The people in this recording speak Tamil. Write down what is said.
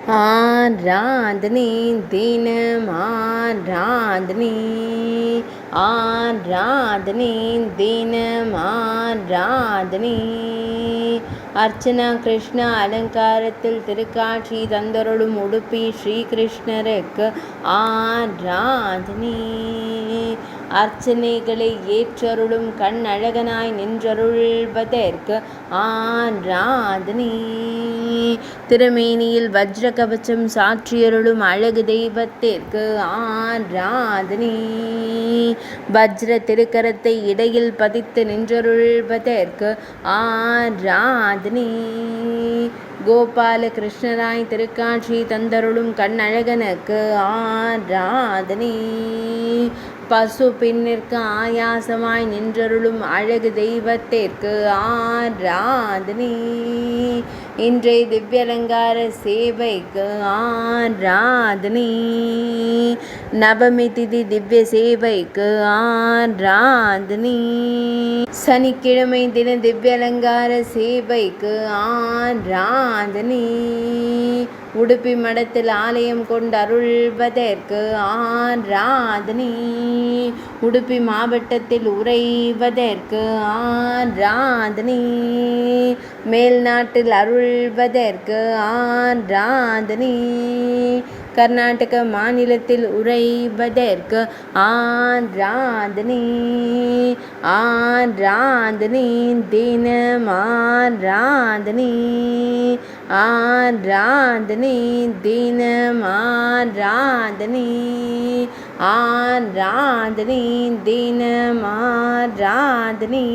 ஆராதனை தினம் ஆராதனை, ஆராதனை தினம் ஆராதனை. அர்ச்சனா கிருஷ்ண அலங்காரத்தில் திருக்காட்சி தந்தருளும் உடுப்பி ஸ்ரீகிருஷ்ணருக்கு ஆராதனை. அர்ச்சனைகளை ஏற்றருளும் கண் அழகனாய் நின்றருள்வதற்கு ஆராதனை. திருமேனியில் வஜ்ர கவச்சம் சாற்றியருளும் அழகு தெய்வத்திற்கு ஆராதனை. வஜ்ர திருக்கரத்தை இடையில் பதித்து நின்றருள்வதற்கு ஆராதனை. கோபால கிருஷ்ணராய் திருக்காட்சி தந்தருளும் கண்ணழகனுக்கு ஆராதனை. பசு பின்னிற்கு ஆயாசமாய் நின்றருளும் அழகு தெய்வத்திற்கு ஆராதனை. இன்றைய திவ்யலங்கார சேவைக்கு ஆராதனை. நவமி திதி திவ்ய சேவைக்கு ஆராதனை. சனிக்கிழமை தின திவ்யலங்கார சேவைக்கு ஆராதனை. உடுப்பி மடத்தில் ஆலயம் கொண்டு அருள்வதற்கு ஆராதனை. உடுப்பி மாவட்டத்தில் உறைவதற்கு ஆராதனை. மேல்நாட்டில் அருள்வதற்கு ஆராதனை. கர்நாடக மாநிலத்தில் உறைவதற்கு ஆராதனை. ஆராதனை தினம் ஆராதனை. ஆராதனை தினம் ஆராதனை. ஆராதனை தினம் ஆராதனை.